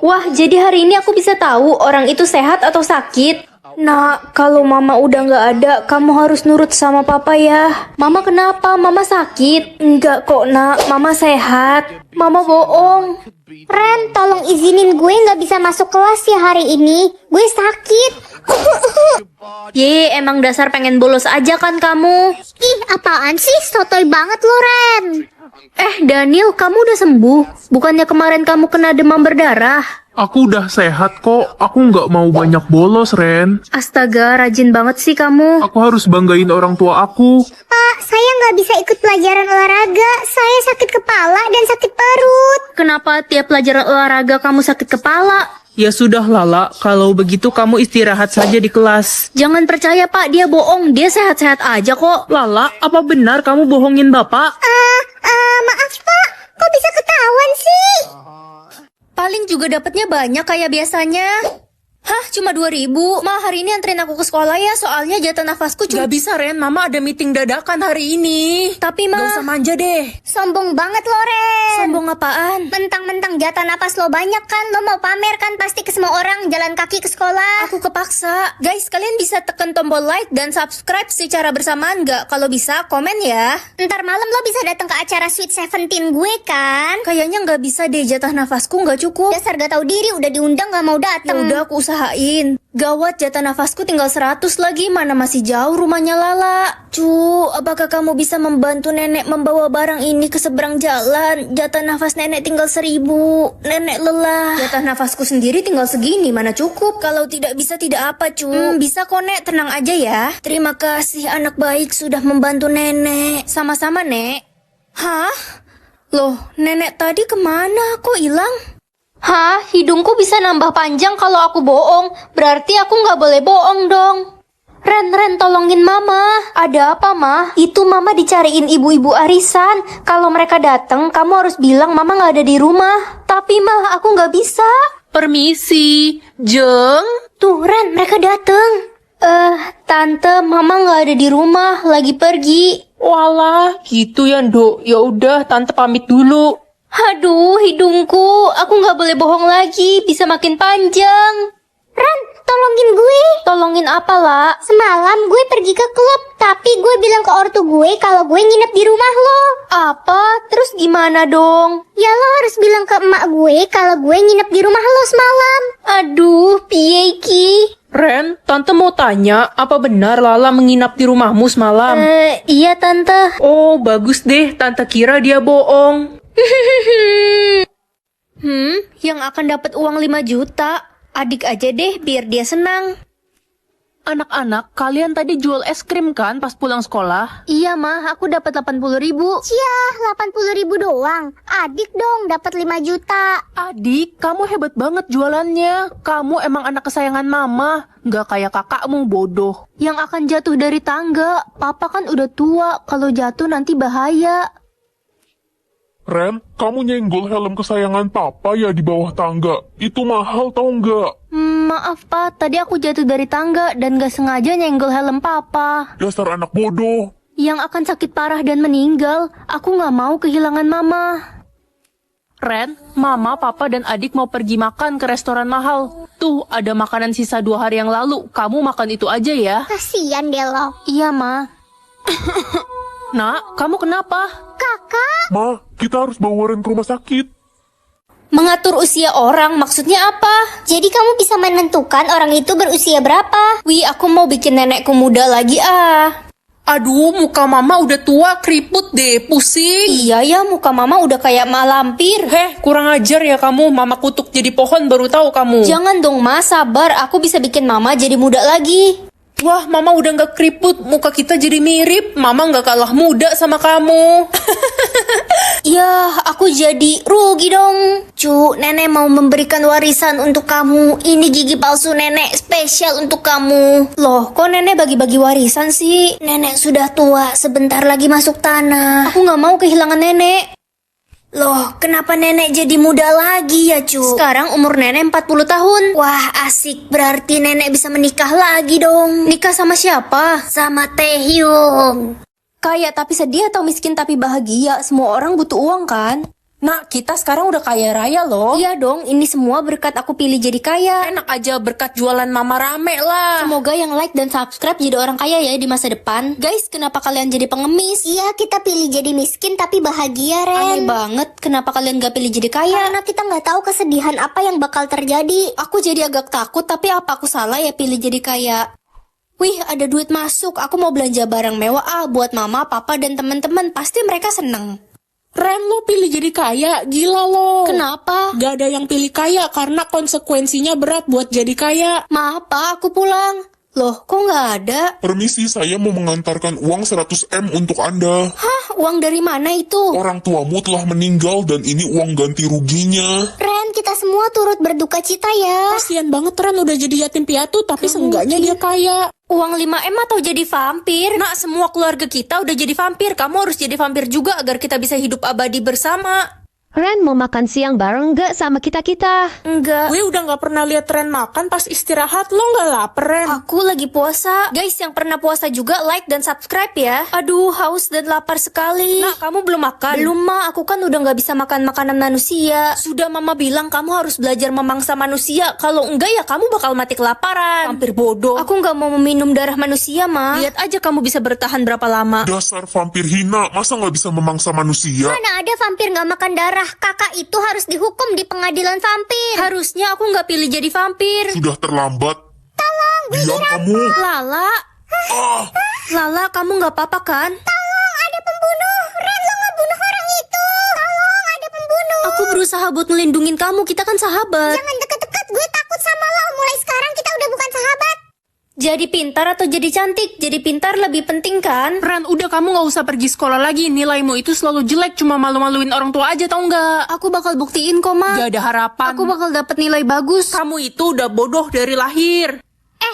Wah, jadi hari ini aku bisa tahu orang itu sehat atau sakit. Nak, kalau mama udah nggak ada, kamu harus nurut sama papa ya. Mama kenapa? Mama sakit? Enggak kok, nak. Mama sehat. Mama bohong. Ren, tolong izinin gue nggak bisa masuk kelas ya hari ini. Gue sakit. Ye, emang dasar pengen bolos aja kan kamu? Ih, apaan sih? Sotoy banget lo, Ren. Daniel, kamu udah sembuh? Bukannya kemarin kamu kena demam berdarah? Aku udah sehat kok. Aku nggak mau banyak bolos, Ren. Astaga, rajin banget sih kamu. Aku harus banggain orang tua aku. Pak, saya nggak bisa ikut pelajaran olahraga. Saya sakit kepala dan sakit perut. Kenapa tiap pelajaran olahraga kamu sakit kepala? Ya sudah Lala, kalau begitu kamu istirahat saja di kelas. Jangan percaya pak, dia bohong. Dia sehat-sehat aja kok. Lala, apa benar kamu bohongin bapak? Maaf Pak, kok bisa ketahuan sih? Paling juga dapatnya banyak kayak biasanya. Hah, cuma 2.000? Ma, hari ini anterin aku ke sekolah ya, soalnya jatah nafasku cuma... Gak bisa Ren, Mama ada meeting dadakan hari ini. Tapi Ma... Gak usah manja deh. Sombong banget lo, Ren. Sombong apaan? Mentang-mentang jatah napas lo banyak kan, lo mau pamer kan pasti ke semua orang jalan kaki ke sekolah. Aku kepaksa. Guys, kalian bisa tekan tombol like dan subscribe secara bersamaan nggak? Kalau bisa, komen ya. Ntar malam lo bisa datang ke acara Sweet Seventeen gue kan? Kayaknya nggak bisa deh, jatah nafasku nggak cukup. Dasar gak tahu diri, udah diundang gak mau datang. Udah aku usahain. Gawat, jatah nafasku tinggal 100 lagi. Mana masih jauh rumahnya Lala. Apakah kamu bisa membantu nenek membawa barang ini ke seberang jalan? Jatah nafas nenek tinggal 1.000. Nenek lelah. Jatah nafasku sendiri tinggal segini, mana cukup? Kalau tidak bisa tidak apa, bisa kok nek, tenang aja ya. Terima kasih anak baik sudah membantu nenek. Sama-sama nek. Hah? Loh, nenek tadi kemana? Kok hilang? Hah? Hidungku bisa nambah panjang kalau aku bohong. Berarti aku nggak boleh bohong dong. Ren, tolongin mama. Ada apa, Ma? Itu mama dicariin ibu-ibu arisan. Kalau mereka datang, kamu harus bilang mama nggak ada di rumah. Tapi, Ma, aku nggak bisa. Permisi, Jeng. Tuh, Ren, mereka datang. Tante, mama nggak ada di rumah, lagi pergi. Walah, gitu ya, Nduk. Ya udah, Tante pamit dulu. Aduh, hidungku. Aku nggak boleh bohong lagi, bisa makin panjang. Ren, tolongin gue. Tolongin apa, La? Semalam gue pergi ke klub, tapi gue bilang ke ortu gue kalau gue nginep di rumah lo. Apa? Terus gimana dong? Ya lo harus bilang ke emak gue kalau gue nginep di rumah lo semalam. Aduh, piye ki? Ren, Tante mau tanya, apa benar Lala menginap di rumahmu semalam? Iya tante. Oh, bagus deh. Tante kira dia bohong. Yang akan dapat uang 5 juta. Adik aja deh, biar dia senang. Anak-anak, kalian tadi jual es krim kan pas pulang sekolah? Iya mah, aku dapat 80.000. Cia, 80.000 doang. Adik dong dapat 5 juta. Adik, kamu hebat banget jualannya. Kamu emang anak kesayangan mama. Nggak kayak kakakmu bodoh. Yang akan jatuh dari tangga. Papa kan udah tua, kalau jatuh nanti bahaya. Ren, kamu nyenggol helm kesayangan papa ya di bawah tangga. Itu mahal tau nggak? Maaf Pak, tadi aku jatuh dari tangga dan gak sengaja nyenggol helm Papa. Dasar anak bodoh. Yang akan sakit parah dan meninggal. Aku gak mau kehilangan Mama. Ren, Mama, Papa, dan adik mau pergi makan ke restoran mahal. Tuh, ada makanan sisa 2 hari yang lalu. Kamu makan itu aja ya. Kasian deh lo. Iya Ma. Nak, kamu kenapa? Kakak, Ma, kita harus bawa Ren ke rumah sakit. Mengatur usia orang maksudnya apa? jadi kamu bisa menentukan orang itu berusia berapa? Wih, aku mau bikin nenekku muda lagi ah. Aduh, muka Mama udah tua, keriput deh, pusing. Iya ya, muka Mama udah kayak mak lampir. Kurang ajar ya kamu. Mama kutuk jadi pohon baru tahu kamu. Jangan dong Ma, sabar. Aku bisa bikin Mama jadi muda lagi. Wah, Mama udah nggak keriput, muka kita jadi mirip. Mama nggak kalah muda sama kamu. Ya, aku jadi rugi dong. Nenek mau memberikan warisan untuk kamu. Ini gigi palsu nenek, spesial untuk kamu. Loh, kok nenek bagi-bagi warisan sih? Nenek sudah tua, sebentar lagi masuk tanah. Aku nggak mau kehilangan nenek. Loh, kenapa nenek jadi muda lagi ya, Sekarang umur nenek 40 tahun. Wah, asik. Berarti nenek bisa menikah lagi dong. Nikah sama siapa? Sama Taehyung. Kaya tapi sedih atau miskin tapi bahagia? Semua orang butuh uang kan? Nak, kita sekarang udah kaya raya loh. Iya dong, ini semua berkat aku pilih jadi kaya. Enak aja berkat jualan mama rame lah. Semoga yang like dan subscribe jadi orang kaya ya di masa depan. Guys, kenapa kalian jadi pengemis? Iya, kita pilih jadi miskin tapi bahagia, Aneh Ren. banget, kenapa kalian gak pilih jadi kaya? Karena kita nggak tahu kesedihan apa yang bakal terjadi. Aku jadi agak takut, tapi apa aku salah ya pilih jadi kaya? Wih, ada duit masuk. Aku mau belanja barang mewah buat mama, papa, dan teman-teman. Pasti mereka seneng. Ren, lo pilih jadi kaya, gila lo. Kenapa? Gak ada yang pilih kaya karena konsekuensinya berat buat jadi kaya. Maaf, Pak, aku pulang. Loh, kok nggak ada? Permisi, saya mau mengantarkan uang 100M untuk Anda. Hah, uang dari mana itu? Orang tuamu telah meninggal dan ini uang ganti ruginya. Ren, kita semua turut berduka cita ya. Kasian banget Ren udah jadi yatim piatu tapi seenggaknya dia kaya. Uang 5M atau jadi vampir? Nak, semua keluarga kita udah jadi vampir. Kamu harus jadi vampir juga agar kita bisa hidup abadi bersama. Ren mau makan siang bareng gak sama kita-kita? Enggak. Gue udah gak pernah lihat Ren makan pas istirahat. Lo gak lapar Ren? Aku lagi puasa. Guys, yang pernah puasa juga like dan subscribe ya. Aduh, haus dan lapar sekali. Nah, kamu belum makan? Belum, Ma. Aku kan udah gak bisa makan makanan manusia. Sudah Mama bilang kamu harus belajar memangsa manusia. Kalau enggak ya kamu bakal mati kelaparan. Hampir bodoh. Aku gak mau meminum darah manusia, Ma. Lihat aja kamu bisa bertahan berapa lama. Dasar vampir hina, masa nggak bisa memangsa manusia? Mana ada vampir nggak makan darah? Kakak itu harus dihukum di pengadilan vampir. Harusnya aku gak pilih jadi vampir. Sudah terlambat. Diam kamu. Lala. Lala, kamu gak apa-apa kan? Tolong, ada pembunuh. Ren, lo ngebunuh orang itu. Tolong, ada pembunuh. Aku berusaha buat ngelindungin kamu, kita kan sahabat. Jangan deket-deket, gue takut sama lo. Mulai sekarang kita udah bukan sahabat. Jadi pintar atau jadi cantik? Jadi pintar lebih penting kan? Ren, udah kamu gak usah pergi sekolah lagi. Nilaimu itu selalu jelek, cuma malu-maluin orang tua aja tau gak? Aku bakal buktiin kok, Ma. Gak ada harapan. Aku bakal dapet nilai bagus. Kamu itu udah bodoh dari lahir.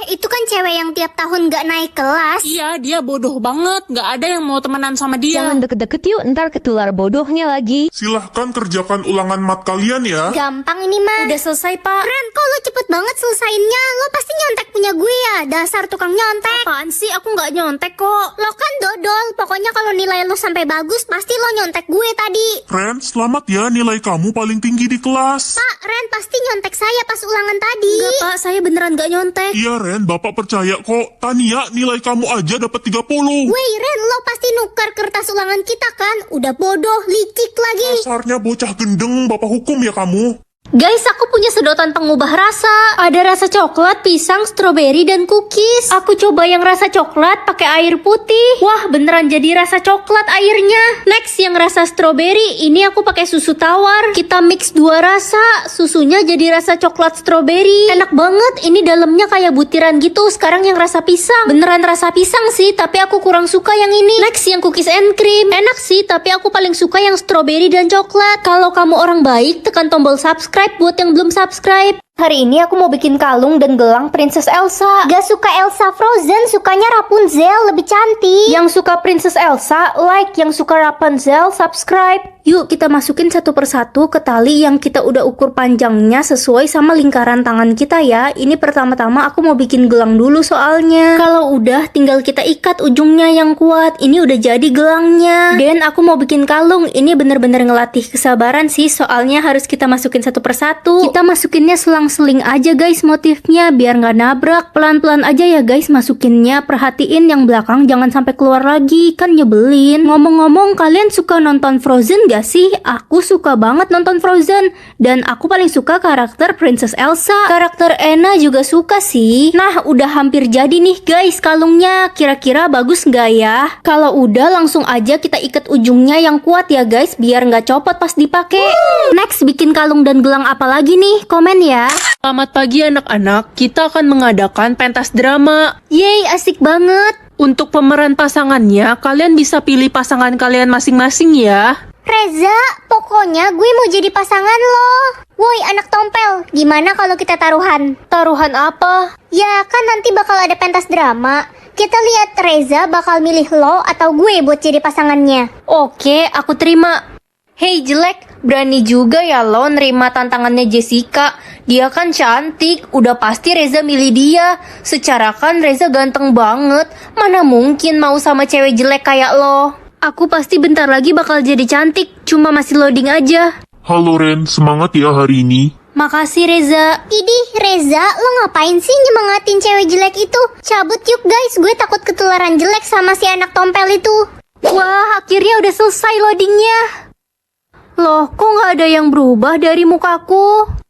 Itu kan cewek yang tiap tahun gak naik kelas. Iya, dia bodoh banget. Gak ada yang mau temenan sama dia. Jangan deket-deket yuk, ntar ketular bodohnya lagi. Silahkan kerjakan ulangan mat kalian ya. Gampang ini mah. Udah selesai, Pak. Ren, kok lo cepet banget selesainya? Lo pasti nyontek punya gue ya. Dasar tukang nyontek. Apaan sih? Aku nggak nyontek kok. Lo kan dodol. Pokoknya kalau nilai lo sampai bagus, pasti lo nyontek gue tadi. Ren, selamat ya, nilai kamu paling tinggi di kelas. Pak, Ren pasti nyontek saya pas ulangan tadi. Enggak, Pak. Saya beneran nggak nyontek. Iya Ren, bapak percaya kok. Tania, nilai kamu aja dapat 30. Wey, Ren, lo pasti nukar kertas ulangan kita kan? Udah bodoh, licik lagi. Dasarnya bocah gendeng, bapak hukum ya kamu. Guys, aku punya sedotan pengubah rasa. Ada rasa coklat, pisang, stroberi, dan cookies. Aku coba yang rasa coklat pakai air putih. Wah, beneran jadi rasa coklat airnya. Next, yang rasa stroberi. Ini aku pakai susu tawar. Kita mix dua rasa. Susunya jadi rasa coklat stroberi. Enak banget. Ini dalamnya kayak butiran gitu. Sekarang yang rasa pisang. Beneran rasa pisang sih, tapi aku kurang suka yang ini. Next, yang cookies and cream. Enak sih, tapi aku paling suka yang stroberi dan coklat. Kalau kamu orang baik, tekan tombol subscribe buat yang belum subscribe. Hari ini aku mau bikin kalung dan gelang Princess Elsa. Gak suka Elsa Frozen, sukanya Rapunzel, lebih cantik. Yang suka Princess Elsa, like. Yang suka Rapunzel, subscribe. Yuk kita masukin satu persatu ke tali yang kita udah ukur panjangnya sesuai sama lingkaran tangan kita ya. Ini pertama-tama aku mau bikin gelang dulu soalnya. Kalau udah tinggal kita ikat ujungnya yang kuat. Ini udah jadi gelangnya. Dan aku mau bikin kalung. Ini bener-bener ngelatih kesabaran sih, soalnya harus kita masukin satu persatu. Kita masukinnya selang-seling aja guys motifnya biar nggak nabrak. Pelan-pelan aja ya guys masukinnya. Perhatiin yang belakang jangan sampai keluar lagi, kan nyebelin. Ngomong-ngomong, kalian suka nonton Frozen gak sih? Aku suka banget nonton Frozen. Dan aku paling suka karakter Princess Elsa. Karakter Anna juga suka sih. Nah, udah hampir jadi nih guys kalungnya. Kira-kira bagus nggak ya? Kalau udah langsung aja kita ikat ujungnya yang kuat ya guys, biar nggak copot pas dipakai. Next, bikin kalung dan gelang apa lagi nih? Komen ya. Selamat pagi anak-anak. Kita akan mengadakan pentas drama. Yeay, asik banget. Untuk pemeran pasangannya, kalian bisa pilih pasangan kalian masing-masing ya. Reza, pokoknya gue mau jadi pasangan lo. Woi anak tompel, gimana kalau kita taruhan? Taruhan apa? Ya kan nanti bakal ada pentas drama. Kita lihat Reza bakal milih lo atau gue buat jadi pasangannya. Oke, aku terima. Hey jelek, berani juga ya lo nerima tantangannya Jessica. Dia kan cantik, udah pasti Reza milih dia. Secara kan Reza ganteng banget. Mana mungkin mau sama cewek jelek kayak lo? Aku pasti bentar lagi bakal jadi cantik, cuma masih loading aja. Halo Ren, semangat ya hari ini. Makasih Reza. Idih, Reza, lo ngapain sih nyemangatin cewek jelek itu? Cabut yuk guys, gue takut ketularan jelek sama si anak tompel itu. Wah, akhirnya udah selesai loadingnya. Loh, kok nggak ada yang berubah dari mukaku?